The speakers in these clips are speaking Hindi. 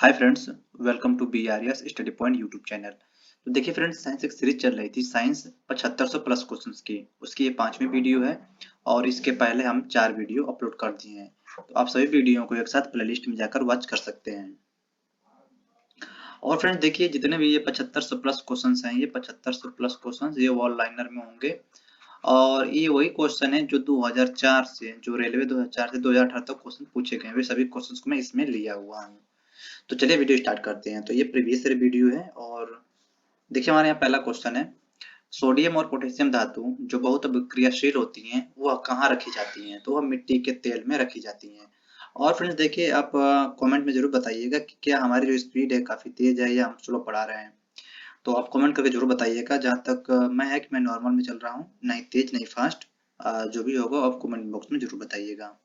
Hi friends, welcome to B R S study point YouTube channel. तो देखिए फ्रेंड्स, साइंस एक सीरीज चल रही थी, साइंस 7500 प्लस क्वेश्चंस की। उसकी ये 5वीं वीडियो है और इसके पहले हम 4 वीडियो अपलोड कर दिए हैं। तो आप सभी वीडियो को एक साथ प्लेलिस्ट में जाकर वॉच कर सकते हैं। और फ्रेंड्स देखिए, जितने भी ये 7500 प्लस क्वेश्चंस हैं, ये 7500 प्लस क्वेश्चंस ये वॉल लाइनर में होंगे। और ये वही क्वेश्चन है जो 2004 से, जो रेलवे 2004 से 2018 तक क्वेश्चन पूछे गए, वे सभी क्वेश्चंस को मैं इसमें लिया हुआ हूँ। तो चलिए वीडियो स्टार्ट करते हैं। तो ये प्रीवियस ईयर वीडियो है और देखिए हमारे यहाँ पहला क्वेश्चन है, सोडियम और पोटेशियम धातु जो बहुत अभिक्रियाशील होती हैं वह कहाँ रखी जाती हैं? तो वह मिट्टी के तेल में रखी जाती हैं। और फ्रेंड्स देखिए, आप कमेंट में जरूर बताइएगा कि क्या हमारी जो स्पीड है काफी तेज है या हम स्लो पढ़ा रहे हैं। तो आप कमेंट करके जरूर बताइएगा। जहाँ तक मैं है कि मैं नॉर्मल में चल रहा हूँ, नहीं तेज नहीं फास्ट। जो भी होगा आप कमेंट बॉक्स में जरूर बताइएगा।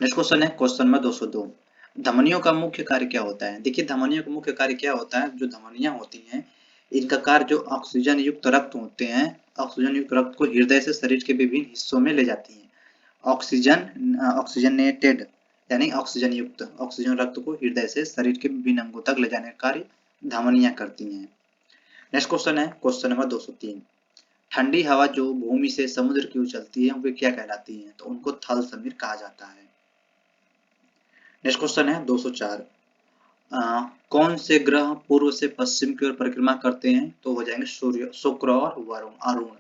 नेक्स्ट क्वेश्चन है क्वेश्चन नंबर 202। धमनियों का मुख्य कार्य क्या होता है? देखिए, धमनियों का मुख्य कार्य क्या होता है? जो धमनियां होती हैं, इनका कार्य जो ऑक्सीजन युक्त रक्त होते हैं, ऑक्सीजन युक्त रक्त को हृदय से शरीर के विभिन्न हिस्सों में ले जाती हैं। ऑक्सीजनेटेड यानी ऑक्सीजन युक्त ऑक्सीजन रक्त को हृदय से शरीर के विभिन्न अंगों तक ले जाने का कार्य धमनियां करती हैं। नेक्स्ट क्वेश्चन है क्वेश्चन नंबर 203। ठंडी हवा जो भूमि से समुद्र की ओर चलती है वे क्या कहलाती हैं? तो उनको थल समीर कहा जाता है। नेक्स्ट क्वेश्चन है 204। कौन से ग्रह पूर्व से पश्चिम की ओर परिक्रमा करते हैं? तो हो जाएंगे सूर्य, शुक्र और वरुण, अरुण।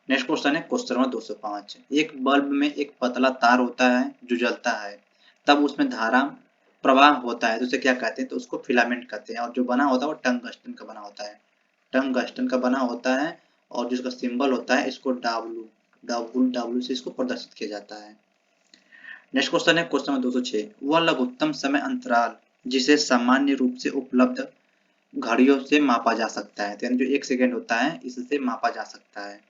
नेक्स्ट क्वेश्चन है क्वेश्चन नंबर 205। एक बल्ब में एक पतला तार होता है जो जलता है, तब उसमें धारा प्रवाह होता है, तो उसे क्या कहते हैं? तो उसको फिलामेंट कहते हैं। और जो बना होता है वो टंगस्टन का बना होता है, टंगस्टन का बना होता है। और जिसका सिंबल होता है इसको डब्ल्यू, डब्ल्यू से इसको प्रदर्शित किया जाता है। नेक्स्ट क्वेश्चन है क्वेश्चन नंबर 206। वह लघुत्तम समय अंतराल जिसे सामान्य रूप से उपलब्ध घड़ियों से मापा जा सकता है, तो यानी जो 1 सेकेंड होता है इससे मापा जा सकता है।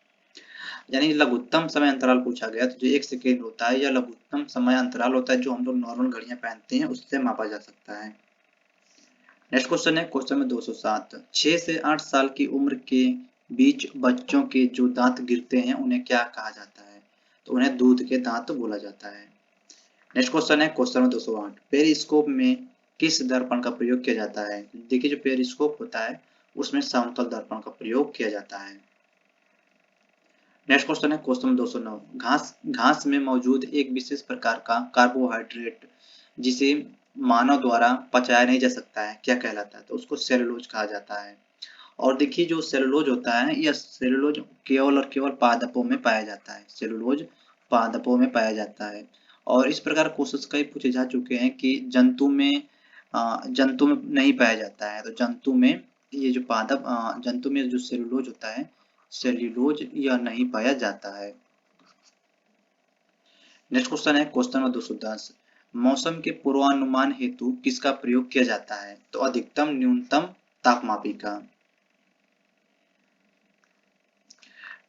यानी लघुत्तम समय अंतराल पूछा गया, तो जो 1 सेकेंड होता है या लघुत्तम समय अंतराल होता है जो हम लोग नॉर्मल घड़ियां पहनते हैं उससे मापा जा सकता है। नेक्स्ट क्वेश्चन है क्वेश्चन में 207। 6 से 8 साल की उम्र के बीच बच्चों के जो दांत गिरते हैं उन्हें क्या कहा जाता है? तो उन्हें दूध के दांत बोला जाता है। नेक्स्ट क्वेश्चन है क्वेश्चन नंबर 208। पेरिस्कोप में किस दर्पण का प्रयोग किया जाता है? देखिए, जो पेरिस्कोप होता है उसमें समतल दर्पण का प्रयोग किया जाता है। नेक्स्ट क्वेश्चन है क्वेश्चन नंबर 209। घास में मौजूद एक विशेष प्रकार का कार्बोहाइड्रेट जिसे मानव द्वारा पचाया नहीं जा सकता है क्या कहलाता है? तो उसको सेलुलोज कहा जाता है। और देखिए, जो सेलुलोज होता है यह सेलुलोज केवल और केवल पादपों में पाया जाता है, सेलुलोज पादपों में पाया जाता है। और इस प्रकार क्वेश्चन कई पूछे जा चुके हैं कि जंतु में नहीं पाया जाता है। तो जंतु में ये जो पादप जंतु में जो सेलुलोज होता है, सेल्यूलोज यह नहीं पाया जाता है। नेक्स्ट क्वेश्चन है क्वेश्चन नंबर 210। मौसम के पूर्वानुमान हेतु किसका प्रयोग किया जाता है? तो अधिकतम न्यूनतम तापमापी का।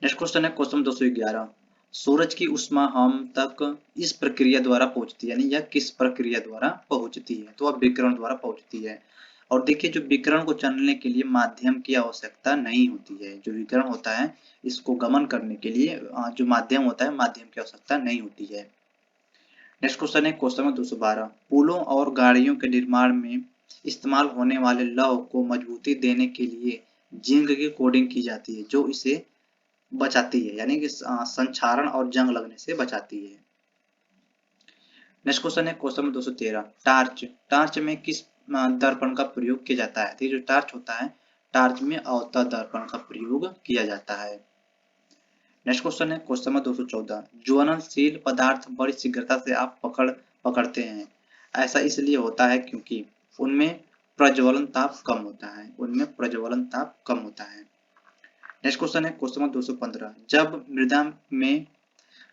नेक्स्ट क्वेश्चन है क्वेश्चन 211। सूरज की ऊष्मा हम तक इस प्रक्रिया द्वारा पहुंचती है, यानी यह किस प्रक्रिया द्वारा पहुंचती है? तो वह विकिरण द्वारा पहुंचती है। और देखिए, जो विकिरण को चलने के लिए माध्यम की आवश्यकता नहीं होती है, जो विकिरण होता है इसको गमन करने के लिए जो माध्यम होता है, माध्यम की आवश्यकता नहीं होती है। नेक्स्ट क्वेश्चन है क्वेश्चन नंबर 212। पुलों और गाड़ियों के निर्माण में इस्तेमाल होने वाले लौह को मजबूती देने के लिए जिंक की कोटिंग की जाती है जो इसे बचाती है, यानी कि संक्षारण और जंग लगने से बचाती है। नेक्स्ट क्वेश्चन है क्वेश्चन नंबर 213। टार्च, टार्च में किस दर्पण का प्रयोग किया जाता है? तो जो टार्च होता है, टार्च में अवतल दर्पण का प्रयोग किया जाता है। नेक्स्ट क्वेश्चन है क्वेश्चन नंबर 214। ज्वलनशील पदार्थ बड़ी शीघ्रता से आप पकड़ते हैं, ऐसा इसलिए होता है क्योंकि उनमें प्रज्वलन ताप कम होता है, उनमें प्रज्वलन ताप कम होता है। नेक्स्ट क्वेश्चन है क्वेश्चन नंबर 215।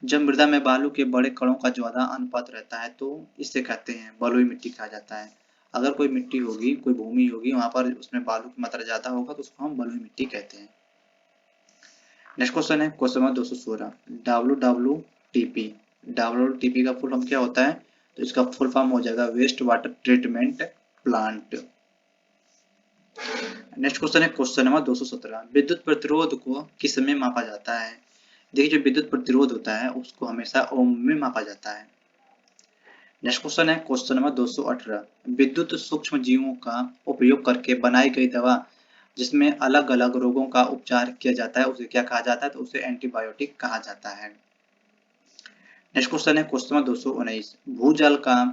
जब मृदा में बालू के बड़े कणों का ज्यादा अनुपात रहता है तो इसे कहते हैं बलुई मिट्टी कहा जाता है। अगर कोई मिट्टी होगी, कोई भूमि होगी, वहां पर उसमें बालू की मात्रा ज्यादा होगा तो उसको हम बलुई मिट्टी कहते हैं। नेक्स्ट क्वेश्चन है क्वेश्चन नंबर 216। WWTP, WWTP का फुल फॉर्म क्या होता है? तो इसका फुल फॉर्म हो जाएगा waste water treatment plant. Next question है क्वेश्चन नंबर 217। विद्युत प्रतिरोध को किस में मापा जाता है? देखिए, जो विद्युत प्रतिरोध होता है उसको हमेशा ओम में मापा जाता है। नेक्स्ट क्वेश्चन है क्वेश्चन नंबर 218। विद्युत सूक्ष्म जीवों का उपयोग करके बनाई गई दवा जिसमें अलग अलग रोगों का उपचार किया जाता है उसे क्या कहा जाता है? तो उसे एंटीबायोटिक कहा जाता है। नेक्स्ट क्वेश्चन है क्वेश्चन नंबर 219। भूजल का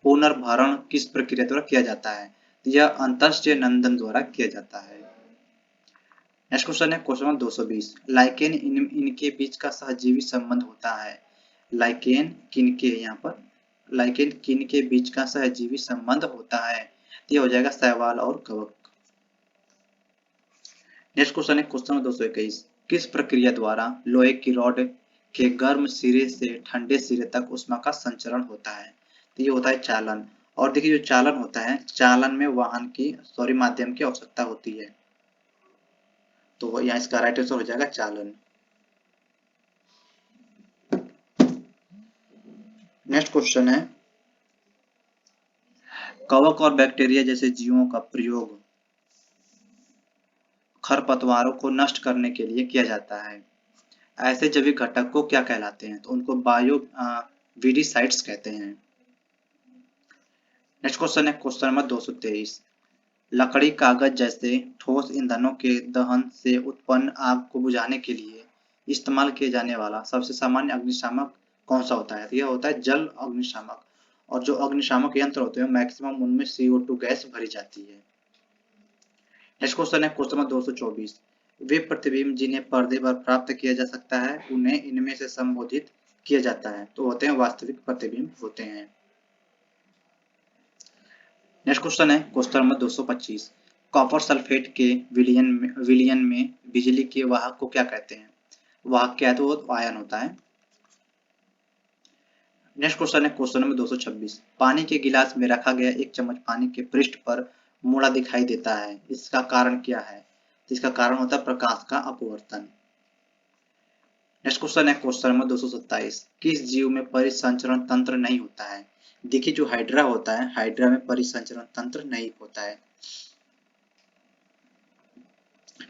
पुनर्भरण किस प्रक्रिया द्वारा किया जाता है? तो यह अंतःस्थितीय नंदन द्वारा किया जाता है। नेक्स्ट क्वेश्चन है क्वेश्चन नंबर 220। लाइकेन इनके बीच का सहजीवी संबंध होता है। लाइकेन किनके यहाँ पर लाइकेन किनके बीच का सहजीवी संबंध होता है? तो ये हो जाएगा शैवाल और कवक। नेक्स्ट क्वेश्चन है क्वेश्चन नंबर 221। किस प्रक्रिया द्वारा लोहे की रॉड के गर्म सिरे से ठंडे सिरे तक ऊष्मा का संचरण होता है? तो ये होता है चालन। और देखिए जो चालन होता है, चालन में वाहन की माध्यम की आवश्यकता होती है, तो यहाँ इसका राइट आंसर हो जाएगा चालन। नेक्स्ट क्वेश्चन है कवक और बैक्टीरिया जैसे जीवों का प्रयोग खरपतवारों को नष्ट करने के लिए किया जाता है। ऐसे जैविक घटक को क्या कहलाते हैं? तो उनको बायो वीडिसाइड्स कहते हैं। नेक्स्ट क्वेश्चन है क्वेश्चन नंबर 223। लकड़ी कागज जैसे ठोस ईंधनों के दहन से उत्पन्न आग को बुझाने के लिए इस्तेमाल किए जाने वाला सबसे सामान्य अग्निशामक कौन सा होता है? तो यह होता है जल अग्निशामक। और जो अग्निशामक यंत्र होते हैं मैक्सिमम उनमें CO2 गैस भरी जाती है। नेक्स्ट क्वेश्चन है क्वेश्चन नंबर 224। वे प्रतिबिंब जिन्हें पर्दे पर प्राप्त किया जा सकता है उन्हें इनमें से संबोधित किया जाता है, तो होते हैं वास्तविक प्रतिबिंब होते हैं। नेक्स्ट क्वेश्चन है क्वेश्चन नंबर 225। कॉपर सल्फेट के विलयन में बिजली के वाहक को क्या कहते हैं? वाहक क्या है? तो वो आयन होता है। नेक्स्ट क्वेश्चन है क्वेश्चन नंबर 226। पानी के गिलास में रखा गया एक चम्मच पानी के पृष्ठ पर मुड़ा दिखाई देता है, इसका कारण क्या है? तो इसका कारण होता है प्रकाश का अपवर्तन। नेक्स्ट क्वेश्चन है क्वेश्चन नंबर 227। किस जीव में परिसंचरण तंत्र नहीं होता है? देखिए जो हाइड्रा होता है, हाइड्रा में परिसंचरण तंत्र नहीं होता है।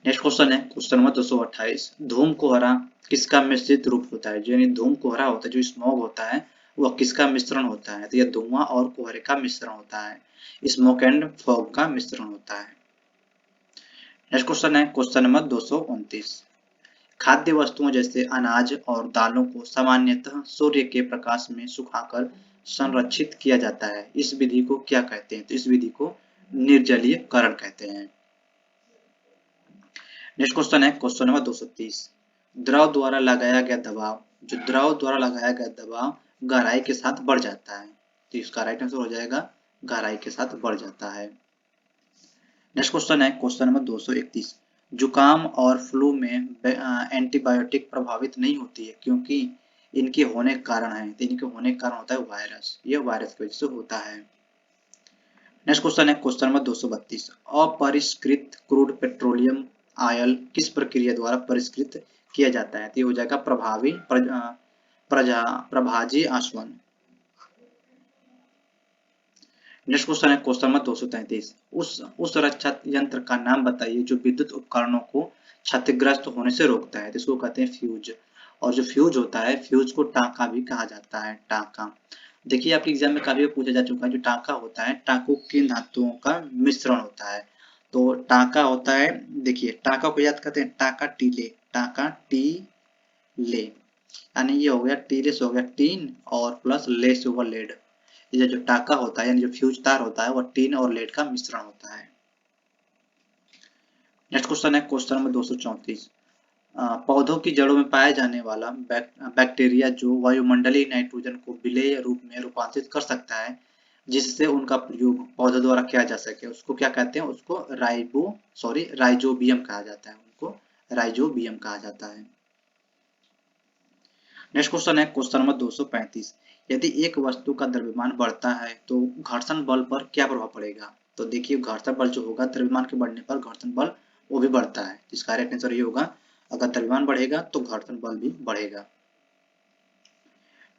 नेक्स्ट क्वेश्चन है क्वेश्चन नंबर 228। धूम कोहरा किसका मिश्रित रूप होता है? यानी धूम कोहरा होता है, जो स्मॉग होता है वह किसका मिश्रण होता है? तो यह धुआं और कोहरे का मिश्रण होता है, स्मोक एंड फॉग का मिश्रण होता है। नेक्स्ट क्वेश्चन है क्वेश्चन नंबर 229। खाद्य वस्तुओं जैसे अनाज और दालों को सामान्यतः सूर्य के प्रकाश में सुखाकर संरक्षित किया जाता है, इस विधि को क्या कहते हैं? तो इस विधि को निर्जलीयकरण कहते हैं। नेक्स्ट क्वेश्चन है क्वेश्चन नंबर 230। द्रव द्वारा लगाया गया दबाव जो द्रव द्वारा लगाया गया दबाव गहराई के साथ बढ़ जाता है, तो इसका राइट आंसर हो जाएगा गहराई के साथ बढ़ जाता है। नेक्स्ट क्वेश्चन है क्वेश्चन नंबर 231। जुकाम और फ्लू में एंटीबायोटिक प्रभावित नहीं होती है क्योंकि इनके होने के कारण है, तो इनके होने के कारण होता है वायरस, यह वायरस की वजह से होता है। नेक्स्ट क्वेश्चन है क्वेश्चन नंबर 232। अपरिष्कृत क्रूड पेट्रोलियम ऑयल किस प्रक्रिया द्वारा परिष्कृत किया जाता है? तो ये हो जाएगा प्रभाजी आसवन। नेक्स्ट क्वेश्चन है क्वेश्चन नंबर 233। उस रक्षा यंत्र का नाम बताइए जो विद्युत उपकरणों को क्षतिग्रस्त होने से रोकता है, तो इसको कहते हैं फ्यूज। और जो फ्यूज होता है, फ्यूज को टाँका भी कहा जाता है, टाँका। देखिए आपके एग्जाम में काफी बार पूछा जा चुका है, जो टाँका होता है टाँकों किन धातुओं का मिश्रण होता है? तो टाँका होता है, देखिए टाँका को याद करते हैं, टाँका टीले, टाँका टीले, यानी ये हो गया टीले से हो गया टीन और प्लस ले से होगा लेड। ये जो टाँका होता है यानी जो फ्यूज तार होता है वह टीन और लेड का मिश्रण होता है। नेक्स्ट क्वेश्चन है क्वेश्चन नंबर 234। पौधों की जड़ों में पाया जाने वाला बैक्टीरिया जो वायुमंडलीय नाइट्रोजन को विलेय रूप में रूपांतरित कर सकता है जिससे उनका प्रयोग पौधों द्वारा किया जा सके, उसको क्या कहते हैं? उसको राइजोबियम कहा जाता है, उनको राइजोबियम कहा जाता है। नेक्स्ट क्वेश्चन है क्वेश्चन नंबर 235। यदि एक वस्तु का द्रव्यमान बढ़ता है तो घर्षण बल पर क्या प्रभाव पड़ेगा? तो देखिए घर्षण बल जो होगा द्रव्यमान के बढ़ने पर घर्षण बल वो भी बढ़ता है, इसका करेक्ट आंसर ये होगा अगर द्रव्यमान बढ़ेगा तो घर्षण बल भी बढ़ेगा।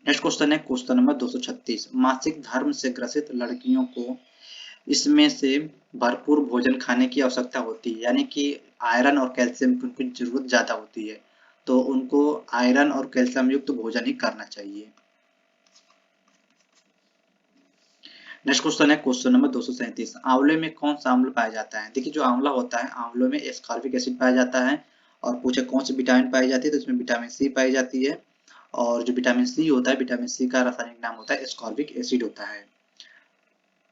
नेक्स्ट क्वेश्चन है क्वेश्चन नंबर 236। मासिक धर्म से ग्रसित लड़कियों को इसमें से भरपूर भोजन खाने की आवश्यकता होती है, यानी कि आयरन और कैल्शियम की उनको जरूरत ज्यादा होती है, तो उनको आयरन और कैल्शियम युक्त भोजन ही करना चाहिए। नेक्स्ट क्वेश्चन है क्वेश्चन नंबर 237। आंवले में कौन सा अम्ल पाया जाता है? देखिए जो आंवला होता है, आंवलों में एस्कॉर्बिक एसिड पाया जाता है। और पूछे कौन सी विटामिन पाई जाती है, तो इसमें विटामिन सी पाई जाती है। और जो विटामिन सी होता है, विटामिन सी का रासायनिक नाम होता है एस्कॉर्बिक एसिड होता है।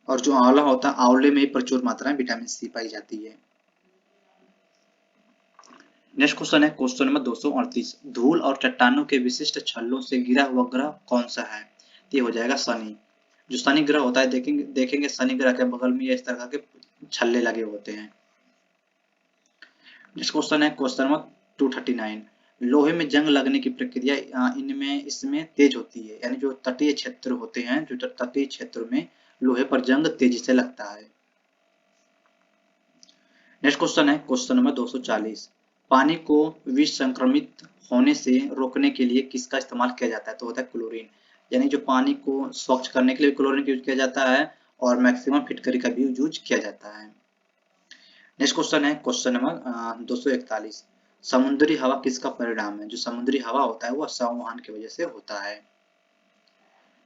और जो आंवला होता है, आंवले में प्रचुर मात्रा में विटामिन सी पाई जाती है। नेक्स्ट क्वेश्चन है क्वेश्चन नंबर 238। धूल और चट्टानों के विशिष्ट छल्लों से घिरा हुआ ग्रह कौन सा है? तो ये हो जाएगा शनि। जो शनि ग्रह होता है, देखेंगे शनि ग्रह के बगल में इस तरह के छल्ले लगे होते हैं। नेक्स्ट क्वेश्चन है क्वेश्चन नंबर 239। लोहे में जंग लगने की प्रक्रिया इनमें इसमें तेज होती है, यानी जो तटीय क्षेत्र होते हैं, जो तटीय क्षेत्र में लोहे पर जंग तेजी से लगता है। नेक्स्ट क्वेश्चन है क्वेश्चन नंबर 240। पानी को विसंक्रमित होने से रोकने के लिए किसका इस्तेमाल किया जाता है? तो होता है क्लोरीन। यानी जो पानी को स्वच्छ करने के लिए क्लोरीन यूज किया जाता है, और मैक्सिमम फिटकरी का भी यूज किया जाता है। नेक्स्ट क्वेश्चन है क्वेश्चन नंबर 241। समुद्री हवा किसका परिणाम है? जो समुद्री हवा होता है वो संवहन की वजह से होता है।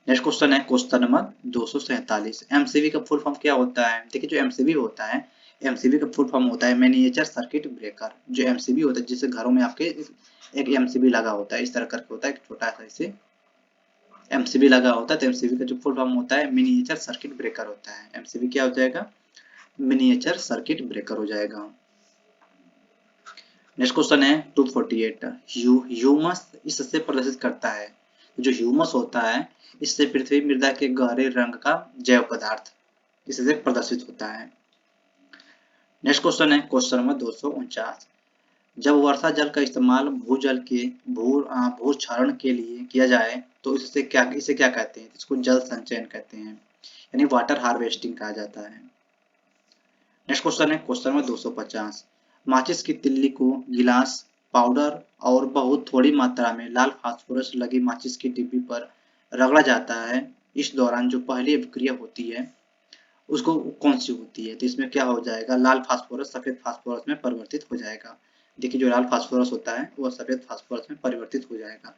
नेक्स्ट क्वेश्चन है क्वेश्चन नंबर 247। एमसीबी का फुल फॉर्म क्या होता है? देखिए जो एमसीबी होता है, एमसीबी का फुल फॉर्म होता है मिनिएचर सर्किट ब्रेकर। जो एमसीबी होता है, जिससे घरों में आपके एक एमसीबी लगा होता है, इस तरह करके होता है, एक छोटा सा इसे एमसीबी लगा होता है। तो एमसीबी का जो फुल फॉर्म होता है मिनिएचर सर्किट ब्रेकर होता है। एमसीबी क्या हो जाएगा? मिनिएचर सर्किट ब्रेकर हो जाएगा। नेक्स्ट क्वेश्चन है 248। ह्यूमस इससे प्रदर्शित करता है। जो ह्यूमस होता है, इससे पृथ्वी मृदा के गहरे रंग का जैव पदार्थ इससे प्रदर्शित होता है। नेक्स्ट क्वेश्चन है क्वेश्चन नंबर 249। जब वर्षा जल का इस्तेमाल भूजल के भूक्षरण के लिए किया जाए तो इसे क्या कहते हैं? इसको जल संचयन कहते हैं, यानी वाटर हार्वेस्टिंग कहा जाता है। नेक्स्ट क्वेश्चन है क्वेश्चन नंबर 250। माचिस की तिल्ली को गिलास, पाउडर और बहुत थोड़ी मात्रा में लाल फास्फोरस लगी माचिस की डिब्बी पर रगड़ा जाता है। इस दौरान जो पहली अभिक्रिया होती है उसको कौन सी होती है? तो इसमें क्या हो जाएगा? लाल फास्फोरस सफेद फास्फोरस में परिवर्तित हो जाएगा। देखिए जो लाल फास्फोरस होता है वो सफेद फास्फोरस में परिवर्तित हो जाएगा।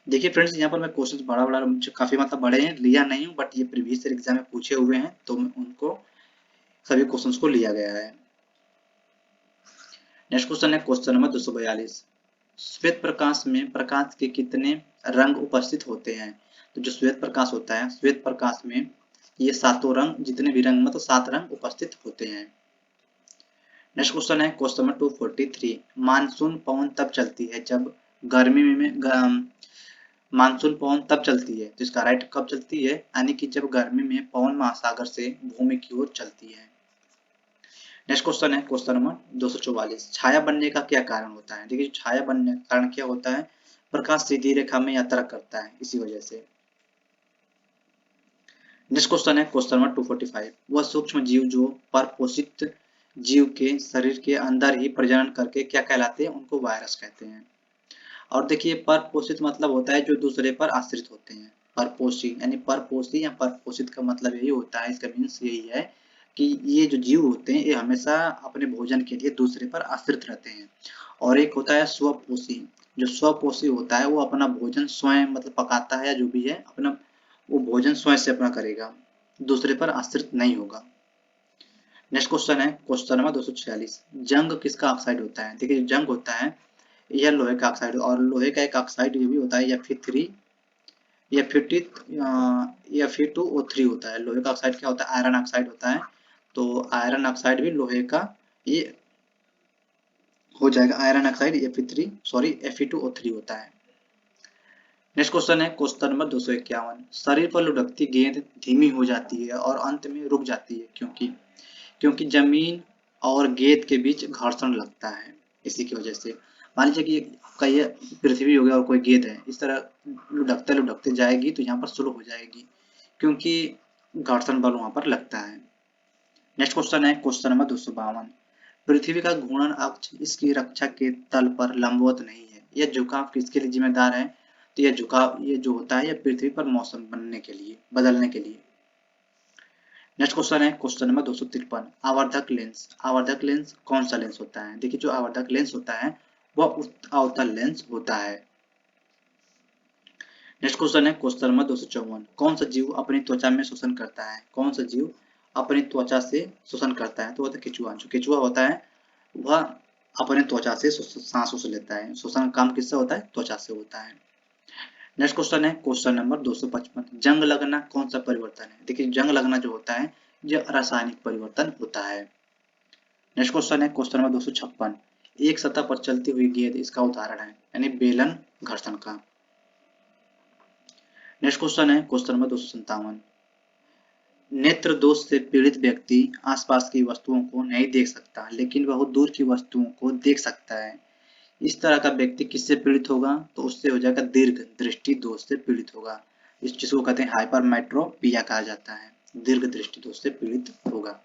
देखिए फ्रेंड्स, यहाँ पर मैं क्वेश्चन बड़ा बड़ा काफी मतलब बड़े हैं, लिया नहीं हूँ, बट ये प्रीवियस एग्जाम में पूछे हुए हैं, तो मैं उनको सभी क्वेश्चंस को लिया गया है। नेक्स्ट क्वेश्चन है क्वेश्चन नंबर 242। श्वेत प्रकाश में प्रकाश के कितने रंग उपस्थित होते हैं? तो जो श्वेत प्रकाश होता है, श्वेत प्रकाश में ये सातों रंग, जितने भी रंग मतलब 7 रंग उपस्थित होते हैं। नेक्स्ट क्वेश्चन है क्वेश्चन नंबर 243। मानसून पवन तब चलती है जब गर्मी में मानसून पवन तब चलती है, तो इसका राइट कब चलती है? यानी कि जब गर्मी में पवन महासागर से भूमि की ओर चलती है। नेक्स्ट क्वेश्चन है क्वेश्चन नंबर 244। छाया बनने का क्या कारण होता है? देखिए छाया बनने का कारण क्या होता है? प्रकाश सीधी रेखा में यात्रा करता है, इसी वजह से। नेक्स्ट क्वेश्चन है क्वेश्चन नंबर 245। वह सूक्ष्म जीव जो परपोषित जीव के शरीर के अंदर ही प्रजनन करके क्या कहलाते हैं? उनको वायरस कहते हैं। और देखिए परपोषित मतलब होता है जो दूसरे पर आश्रित होते हैं। परपोषी यानी परपोषी या परपोषित का मतलब यही होता है, इसका मीन्स यही है कि ये जो जीव होते हैं ये हमेशा अपने भोजन के लिए दूसरे पर आश्रित रहते हैं। और एक होता है स्वपोषी। जो स्वपोषी होता है वो अपना भोजन स्वयं मतलब पकाता है, या जो भी है अपना वो भोजन स्वयं से अपना करेगा, दूसरे पर आश्रित नहीं होगा। नेक्स्ट क्वेश्चन है क्वेश्चन नंबर 246। जंग किसका ऑक्साइड होता है? देखिए जंग होता है यह लोहे का ऑक्साइड, और लोहे का एक ऑक्साइड ये भी होता है Fe3 या Fe2O3 होता है। लोहे का ऑक्साइड क्या होता है? आयरन ऑक्साइड होता है। तो आयरन ऑक्साइड भी लोहे का ये हो जाएगा, आयरन ऑक्साइड Fe2O3 होता है। नेक्स्ट क्वेश्चन है क्वेश्चन नंबर 251। शरीर पर लुढ़कती गेंद धीमी हो जाती है और अंत में रुक जाती है, क्योंकि जमीन और गेंद के बीच घर्षण लगता है, इसी की वजह से। मान लीजिए कि आपका ये पृथ्वी हो गया और कोई गेंद है, इस तरह लुढ़कते लुढ़कते जाएगी तो यहाँ पर स्लो हो जाएगी, क्योंकि घर्षण बल वहां पर लगता है। नेक्स्ट क्वेश्चन है क्वेश्चन नंबर 252। पृथ्वी का घूर्णन अक्ष इसकी रक्षा के तल पर लंबवत नहीं है, यह झुकाव किसके लिए जिम्मेदार है? तो यह झुकाव ये जो होता है यह पृथ्वी पर मौसम बदलने के लिए। नेक्स्ट क्वेश्चन है क्वेश्चन नंबर 253। आवर्धक लेंस, आवर्धक लेंस कौन सा लेंस होता है? देखिए जो आवर्धक लेंस होता है वह अवतल लेंस होता है। नेक्स्ट क्वेश्चन है क्वेश्चन नंबर 254। कौन सा जीव अपनी त्वचा में शोषण करता है? कौन सा जीव अपनी त्वचा से शोषण करता है? तो होता है केचुआ। जो केचुआ होता है वह अपने त्वचा से सांस सूस लेता है। शोषण काम किससे होता है? त्वचा से होता है। नेक्स्ट क्वेश्चन है क्वेश्चन नंबर 255। जंग लगना कौन सा परिवर्तन है? देखिए जंग लगना जो होता है यह रासायनिक परिवर्तन होता है। नेक्स्ट क्वेश्चन है क्वेश्चन नंबर 256। एक सतह पर चलती हुई गेंद इसका उदाहरण है, यानी बेलन घर्षण का। नेक्स्ट क्वेश्चन है क्वेश्चन नंबर 257। नेत्र दोष से पीड़ित व्यक्ति आसपास की वस्तुओं को नहीं देख सकता, लेकिन वह दूर की वस्तुओं को देख सकता है। इस तरह का व्यक्ति किससे पीड़ित होगा? तो उससे हो जाएगा दीर्घ दृष्टि दोष से पीड़ित होगा। इस चीज को कहते हैं हाइपरमेट्रोपिया कहा जाता है। दीर्घ दृष्टि दोष से पीड़ित होगा।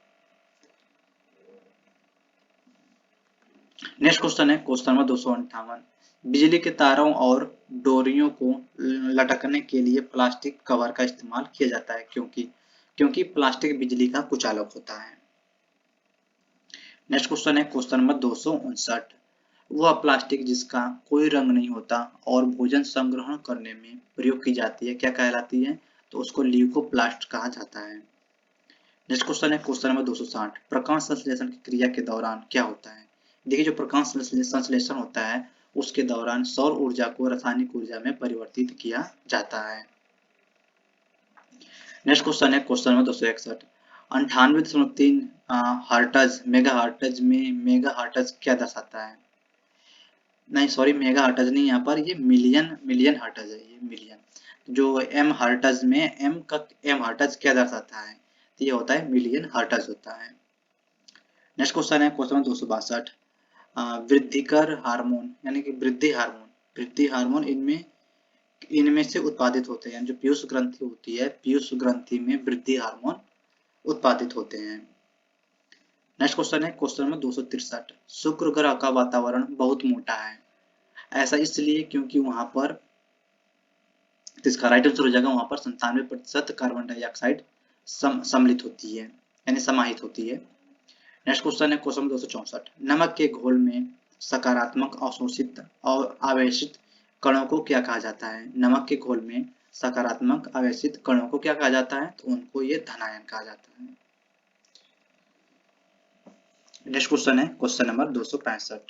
नेक्स्ट क्वेश्चन है क्वेश्चन नंबर 258। बिजली के तारों और डोरियों को लटकने के लिए प्लास्टिक कवर का इस्तेमाल किया जाता है, क्योंकि प्लास्टिक बिजली का कुचालक होता है। नेक्स्ट क्वेश्चन है क्वेश्चन नंबर 259। वह प्लास्टिक जिसका कोई रंग नहीं होता और भोजन संग्रहण करने में प्रयोग की जाती है क्या कहलाती है? तो उसको ल्यूकोप्लास्ट कहा जाता है। नेक्स्ट क्वेश्चन है क्वेश्चन नंबर 260। प्रकाश संश्लेषण की क्रिया के दौरान क्या होता है? देखिए जो प्रकाश संश्लेषण होता है उसके दौरान सौर ऊर्जा को रासायनिक ऊर्जा में परिवर्तित किया जाता है। नेक्स्ट क्वेश्चन है question number 261। 98.3 hertz mega hertz में मेगा हर्ट्ज क्या दर्शाता है? नहीं सॉरी, मेगा हर्ट्ज नहीं, यहाँ पर ये मिलियन मिलियन हर्ट्ज है, ये मिलियन। जो एम हर्ट्ज में एम हर्ट्ज क्या दर्शाता है? तो ये होता है मिलियन हर्ट्ज होता है। नेक्स्ट क्वेश्चन है क्वेश्चन नंबर 262। वृद्धिकर हार्मोन यानी कि वृद्धि हार्मोन इनमें इनमें से उत्पादित होते हैं। जो पीयूष ग्रंथि होती है, पीयूष ग्रंथि में वृद्धि हार्मोन उत्पादित होते हैं। नेक्स्ट क्वेश्चन है क्वेश्चन नंबर 263। शुक्र ग्रह का वातावरण बहुत मोटा है, ऐसा इसलिए क्योंकि वहां पर इसका राइट आंसर हो जाएगा, वहां पर 97% कार्बन डाइऑक्साइड सम्मिलित होती है, यानी समाहित होती है। नेक्स्ट क्वेश्चन है क्वेश्चन 264। नमक के घोल में सकारात्मक अवशोषित और आवेशित कणों को क्या कहा जाता है? नमक के घोल में सकारात्मक आवेशित कणों को क्या कहा जाता है? तो उनको ये धनायन कहा जाता है। नेक्स्ट क्वेश्चन है क्वेश्चन नंबर 265।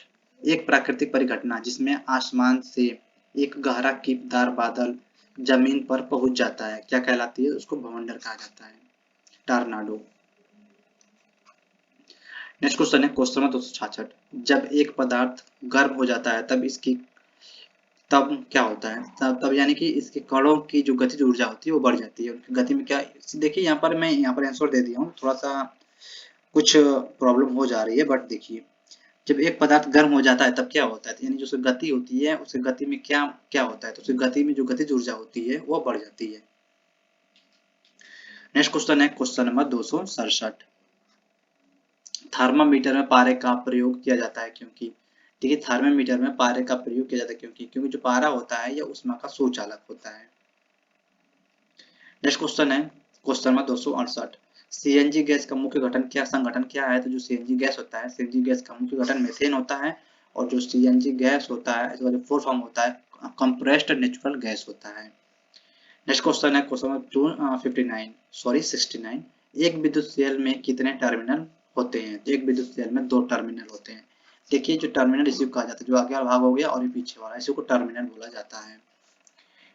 एक प्राकृतिक परिघटना जिसमें आसमान से एक गहरा कीपदार बादल जमीन पर पहुंच जाता है क्या कहलाती है? उसको भवंडर कहा जाता है, टॉर्नाडो। नेक्स्ट क्वेश्चन है क्वेश्चन नंबर 266। जब एक पदार्थ गर्म हो जाता है तब क्या होता है? तब यानी कि इसके कणों की जो गतिज ऊर्जा होती है वो बढ़ जाती है। उनकी गति में क्या, देखिए यहाँ पर मैं यहाँ पर आंसर दे दिया हूँ, थोड़ा सा कुछ प्रॉब्लम हो जा रही है, बट देखिए जब एक पदार्थ गर्म हो जाता है तब क्या होता है, यानी जो उसकी गति होती है उसकी गति में क्या क्या होता है? तो उसकी गति में जो गतिज ऊर्जा होती है वो बढ़ जाती है। नेक्स्ट क्वेश्चन है क्वेश्चन नंबर 267। थर्मामीटर में पारे का प्रयोग किया जाता है क्योंकि, देखिए थर्मामीटर में पारे का प्रयोग किया जाता है क्योंकि जो पारा होता है यह ऊष्मा का सुचालक होता है। नेक्स्ट क्वेश्चन है क्वेश्चन नंबर 268। सीएनजी गैस का मुख्य घटन क्या संगठन क्या है? तो जो सीएनजी गैस होता है, सीएनजी गैस का मुख्य घटन मीथेन होता है, और जो सीएनजी गैस होता है इसका जो फुल फॉर्म होता है कंप्रेस्ड नेचुरल गैस होता है। नेक्स्ट क्वेश्चन है क्वेश्चन नंबर 69। एक विद्युत सेल में कितने टर्मिनल होते हैं? एक विद्युत सेल में 2 टर्मिनल होते हैं। देखिए जो टर्मिनल इसी को कहा जाता है, जो आगे वाला भाग हो गया और ये पीछे वाला, इसी को टर्मिनल बोला जाता है।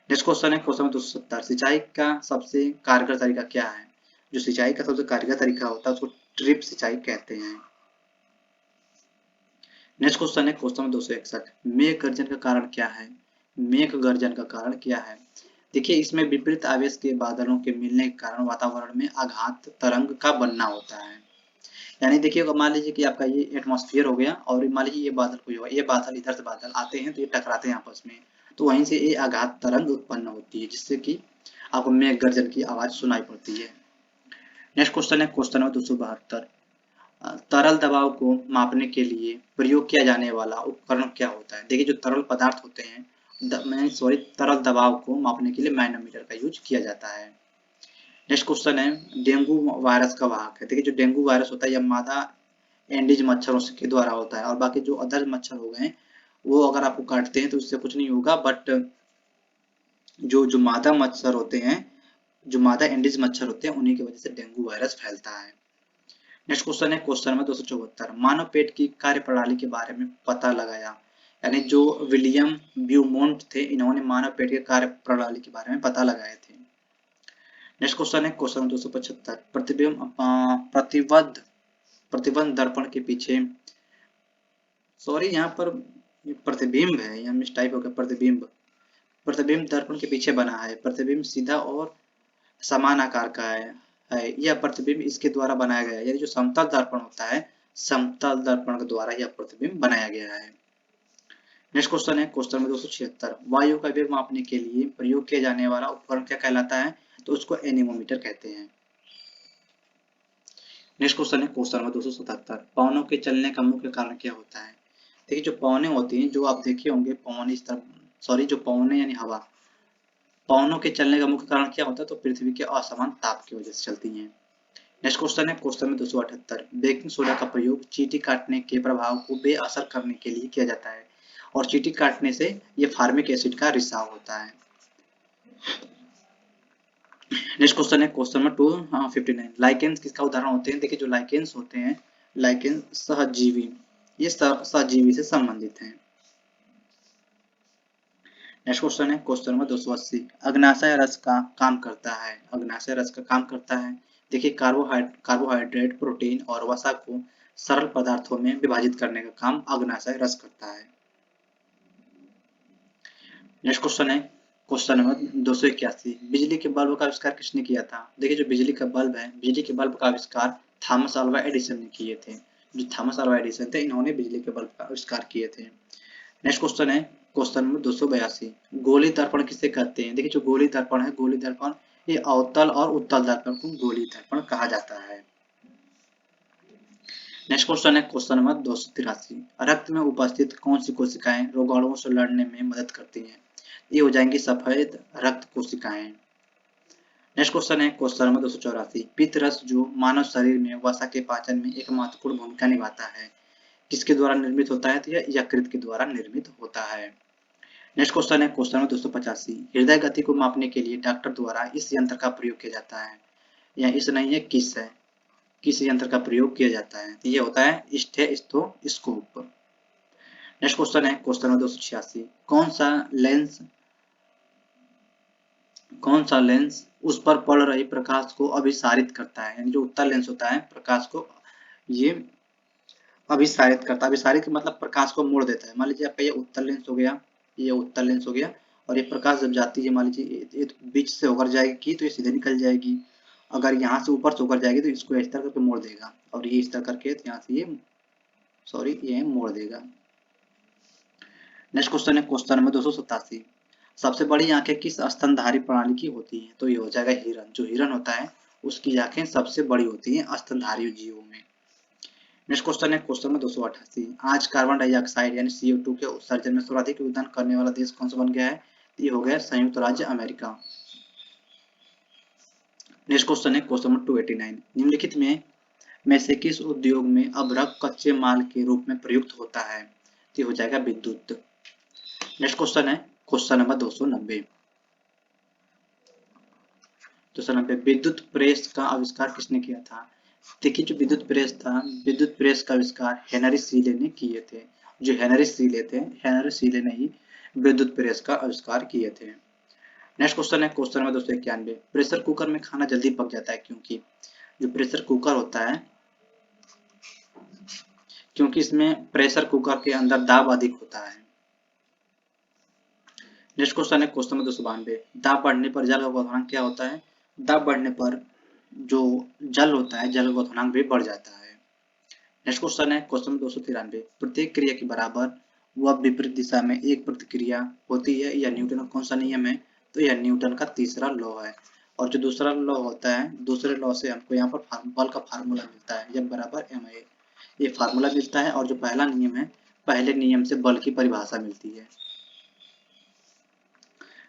नेक्स्ट क्वेश्चन है क्वेश्चन 270। सिंचाई का सबसे कारगर तरीका क्या है? जो सिंचाई का सबसे कारगर तरीका होता है उसको ड्रिप सिंचाई कहते हैं। नेक्स्ट क्वेश्चन है क्वेश्चन 261। मेघ गर्जन का कारण क्या है? मेघ गर्जन का कारण क्या है? देखिए इसमें विपरीत आवेश के बादलों के मिलने के कारण वातावरण में आघात तरंग का बनना होता है। यानी देखिए मान लीजिए कि आपका ये एटमॉस्फेयर हो गया और मान लीजिए ये बादल कोई होगा, ये बादल इधर से बादल आते हैं तो ये टकराते हैं आपस में, तो वहीं से ये आघात तरंग उत्पन्न होती है जिससे कि आपको मेघ गर्जन की आवाज सुनाई पड़ती है। नेक्स्ट क्वेश्चन है क्वेश्चन नंबर 272। तरल दबाव को मापने के लिए प्रयोग किया जाने वाला उपकरण क्या होता है? देखिए जो तरल पदार्थ होते हैं सॉरी तरल दबाव को मापने के लिए मैनोमीटर का यूज किया जाता है। नेक्स्ट क्वेश्चन है डेंगू वायरस का वाहक है। देखिए जो डेंगू वायरस होता है यह मादा एंडीज मच्छरों के द्वारा होता है, और बाकी जो अदर मच्छर हो गए वो अगर आपको काटते हैं तो उससे कुछ नहीं होगा, बट जो जो मादा मच्छर होते हैं, जो मादा एंडीज मच्छर होते हैं, उन्हीं की वजह से डेंगू वायरस फैलता है। नेक्स्ट क्वेश्चन है क्वेश्चन नंबर 274, मानव पेट की कार्यप्रणाली के बारे में पता लगाया। यानी जो विलियम ब्यूमोंट थे, इन्होंने मानव पेट के कार्यप्रणाली के बारे में पता लगाए थे। नेक्स्ट क्वेश्चन है क्वेश्चन नंबर 275, प्रतिबंध दर्पण के पीछे, सॉरी यहाँ पर प्रतिबिंब है, यहाँ मिस टाइप हो गया, प्रतिबिंब, प्रतिबिंब दर्पण के पीछे बना है। प्रतिबिंब सीधा और समान आकार का है। यह प्रतिबिंब इसके द्वारा बनाया गया है, यानी जो समतल दर्पण होता है, समतल दर्पण के द्वारा यह प्रतिबिंब बनाया गया है। नेक्स्ट क्वेश्चन है क्वेश्चन नंबर 276, वायु का वेग मापने के लिए प्रयोग किया जाने वाला उपकरण क्या कहलाता है? तो उसको एनीमोमीटर कहते हैं। नेक्स्ट क्वेश्चन है क्वेश्चन नंबर 277, पवनों के चलने का मुख्य कारण क्या होता है? देखिए जो पवनें होती हैं, जो आप देखे होंगे पवन इस तरफ, सॉरी जो पवनें यानी हवा, पवनों के चलने का मुख्य कारण क्या होता है? तो पृथ्वी के असमान ताप की वजह से चलती हैं। नेक्स्ट क्वेश्चन है क्वेश्चन में 278, बेकिंग सोडा का प्रयोग चींटी काटने के प्रभाव को बेअसर करने के लिए किया जाता है, और चींटी काटने से ये फार्मिक एसिड का रिसाव होता है। नेक्स्ट क्वेश्चन है क्वेश्चन नंबर 259, लाइकेन्स किसका उदाहरण होते हैं? देखिए जो लाइकेन्स होते हैं, लाइकेन सहजीवी, ये सहजीवी से संबंधित हैं। नेक्स्ट क्वेश्चन है क्वेश्चन नंबर 280, अग्नाशय रस का काम करता है। अग्नाशय रस का काम करता है, देखिए कार्बोहाइड्रेट, प्रोटीन और वसा को सरल पदार्थों में विभाजित करने का काम अग्नाशय रस करता है। नेक्स्ट क्वेश्चन है क्वेश्चन नंबर 281, बिजली के बल्ब का आविष्कार किसने किया था? देखिए जो बिजली का बल्ब है, बिजली के बल्ब का आविष्कार थॉमस अल्वा एडिसन ने किए थे। जो थॉमस अल्वा एडिसन थे, इन्होंने बिजली के बल्ब का आविष्कार किए थे। नेक्स्ट क्वेश्चन है क्वेश्चन नंबर 282, गोली दर्पण किसे कहते हैं? देखिए जो गोली दर्पण है, गोली दर्पण, ये अवतल और उत्तल दर्पण को गोली दर्पण कहा जाता है। नेक्स्ट क्वेश्चन है क्वेश्चन नंबर 283, रक्त में उपस्थित कौन सी कोशिकाएं रोगाणुओं से लड़ने में मदद करती हैं? ये हो जाएंगी सफेद रक्त कोशिकाएं। नेक्स्ट क्वेश्चन है क्वेश्चन नंबर 284, पित्त रस जो मानव शरीर में वसा के पाचन में एक महत्वपूर्ण भूमिका निभाता है, किसके द्वारा निर्मित होता है? तो यह यकृत के द्वारा निर्मित होता है। नेक्स्ट क्वेश्चन है क्वेश्चन नंबर 285, हृदय गति को मापने के लिए डॉक्टर द्वारा इस यंत्र का प्रयोग किया जाता है, या इस नहीं है, किस है, किस यंत्र का प्रयोग किया जाता है? तो ये होता है स्टेथोस्कोप। नेक्स्ट क्वेश्चन है क्वेश्चन नंबर 286, कौन सा लेंस उस पर पड़ रही प्रकाश को अभिसारित करता है? यानी जो उत्तल लेंस होता है, प्रकाश को ये अभिसारित करता है। अभिसारित का मतलब प्रकाश को मोड़ देता है। मान लीजिए आपका ये उत्तल लेंस हो गया, ये उत्तल लेंस हो गया, और ये प्रकाश जब जाती है, मान लीजिए ये तो बीच से होकर जाएगी तो ये सीधे निकल जाएगी। अगर यहाँ से ऊपर से होकर जाएगी तो इसको इस तरह करके मोड़ देगा, और ये इस तरह करके यहाँ से ये, सॉरी, ये मोड़ देगा। नेक्स्ट क्वेश्चन है क्वेश्चन नंबर 287, सबसे बड़ी आंखें किस स्तनधारी प्राणी की होती हैं? तो ये हो जाएगा हिरन। जो हिरन होता है उसकी आंखें सबसे बड़ी होती हैं स्तनधारी जीवों में। नेक्स्ट क्वेश्चन है क्वेश्चन में 288, आज कार्बन डाइऑक्साइड यानी CO2 के उत्सर्जन में सर्वाधिक योगदान करने वाला देश कौन सा बन गया है? ये हो गया संयुक्त राज्य अमेरिका। नेक्स्ट क्वेश्चन है क्वेश्चन नंबर 289, निम्नलिखित में से किस उद्योग में अभ्रक कच्चे माल के रूप में प्रयुक्त होता है? ये हो जाएगा विद्युत। नेक्स्ट क्वेश्चन है क्वेश्चन नंबर 290, विद्युत प्रेस का आविष्कार किसने किया था? देखिए जो विद्युत प्रेस था, विद्युत प्रेस का आविष्कार हेनरी सीले ने किए थे। जो हेनरी सीले थे, हेनरी सीले ने ही विद्युत प्रेस का आविष्कार किए थे। नेक्स्ट क्वेश्चन है क्वेश्चन नंबर 291, प्रेशर कुकर में खाना जल्दी पक जाता है क्योंकि, जो प्रेशर कुकर होता है, क्योंकि इसमें प्रेशर कुकर के अंदर दाब अधिक होता है। नेक्स्ट क्वेश्चन है क्वेश्चन नंबर 292, दाब बढ़ने पर जल का क्वथनांक क्या होता है? दाब बढ़ने पर जो जल होता है, जल का क्वथनांक भी बढ़ जाता है। नेक्स्ट क्वेश्चन है क्वेश्चन 293, प्रत्येक क्रिया के बराबर व विपरीत दिशा में एक प्रतिक्रिया होती है, यह न्यूटन का कौन सा नियम है? तो यह न्यूटन का तीसरा लॉ है। और जो दूसरा लॉ होता है, दूसरे लॉ से हमको यहाँ पर बल का फार्मूला मिलता है, F बराबर ma, ये फार्मूला मिलता है। और जो पहला नियम है, पहले नियम से बल की परिभाषा मिलती है।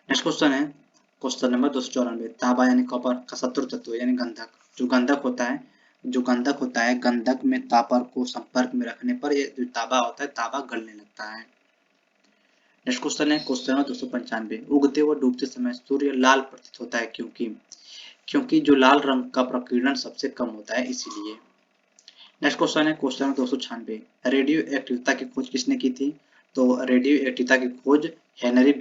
नेक्स्ट क्वेश्चन है क्वेश्चन नंबर 294, तांबा यानी कॉपर का शत्रु तत्व यानी गंधक, जो गंधक होता है, गंधक में तापर को संपर्क में रखने पर ये जो तांबा होता है, तांबा गलने लगता है। नेक्स्ट क्वेश्चन है क्वेश्चन नंबर 295। उगते व डूबते समय सूर्य लाल प्रतीत होता है क्योंकि जो लाल रंग का प्रकीर्णन सबसे कम होता है इसीलिए। नेक्स्ट क्वेश्चन है क्वेश्चन नंबर 296। रेडियो एक्टिविता की खोज किसने की थी? तो रेडियो एक्टिविता की खोज हेनरी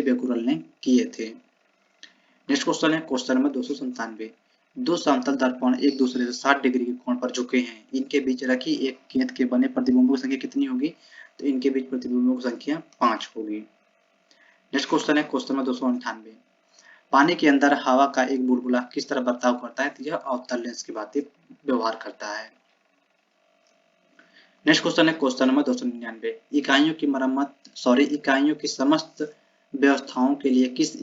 बेकुरल ने किए थे। नेक्स्ट क्वेश्चन है क्वेश्चन नंबर 297। दो समतल दर्पण एक दूसरे से 60 डिग्री के कोण पर झुके हैं, इनके बीच रखी एक गेंद के बने प्रतिबिंबों की संख्या कितनी होगी? तो इनके बीच प्रतिबिंबों की संख्या 5 होगी। नेक्स्ट क्वेश्चन है क्वेश्चन नंबर 298। पानी के अंदर हवा का एक बुलबुला किस तरह बर्ताव करता है? तो यह अवतल लेंस की भांति व्यवहार करता है। नेक्स्ट क्वेश्चन है क्वेश्चन नंबर 299। इकाइयों की समस्त व्यवस्थाओं के लिए किस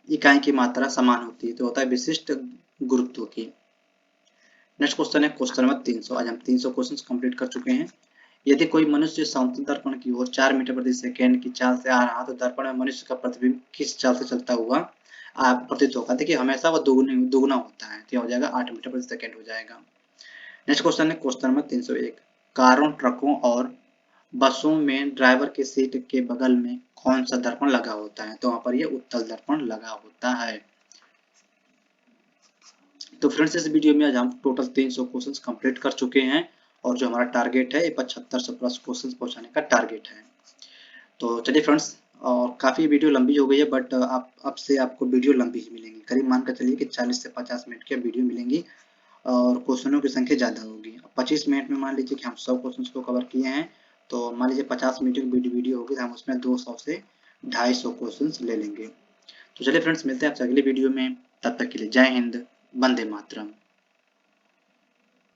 इकाई की मात्रा समान होती है? तो होता है विशिष्ट गुरुत्व की। नेक्स्ट क्वेश्चन है क्वेश्चन नंबर 300। आज हम 300 क्वेश्चन कंप्लीट कर चुके हैं। यदि कोई मनुष्य समतल दर्पण की ओर 4 मीटर प्रति सेकंड की चाल से आ रहा तो दर्पण में मनुष्य का प्रतिबिंब किस चाल से चलता हुआ प्रतीत होगा? देखिए हमेशा वह दुगुना होता है, तो हो जाएगा 8 मीटर प्रति सेकंड हो जाएगा। नेक्स्ट क्वेश्चन है क्वेश्चन नंबर 301। कारों, ट्रकों और बसों में ड्राइवर के सीट के बगल में कौन सा दर्पण लगा होता है? तो वहां पर ये उत्तल दर्पण लगा होता है। तो फ्रेंड्स इस वीडियो में आज हम टोटल 300 क्वेश्चंस कंप्लीट कर चुके हैं और जो हमारा टारगेट है 7500 प्लस क्वेश्चंस पहुंचाने का टारगेट है। तो चलिए फ्रेंड्स, और काफ़ी वीडियो लंबी हो गई है बट अब से आपको वीडियो लंबी ही मिलेंगी, करीब मान कर चलिए कि 40 से 50 मिनट की वीडियो मिलेंगी और क्वेश्चनों की संख्या ज़्यादा होगी। 25 मिनट में मान लीजिए कि हम 100 क्वेश्चन को कवर किए हैं, तो मान लीजिए 50 मिनट की वीडियो होगी तो हम उसमें 200 से 250 क्वेश्चन ले लेंगे। तो चलिए फ्रेंड्स, मिलते हैं आपसे अगले वीडियो में, तब तक के लिए जय हिंद, वंदे मातरम।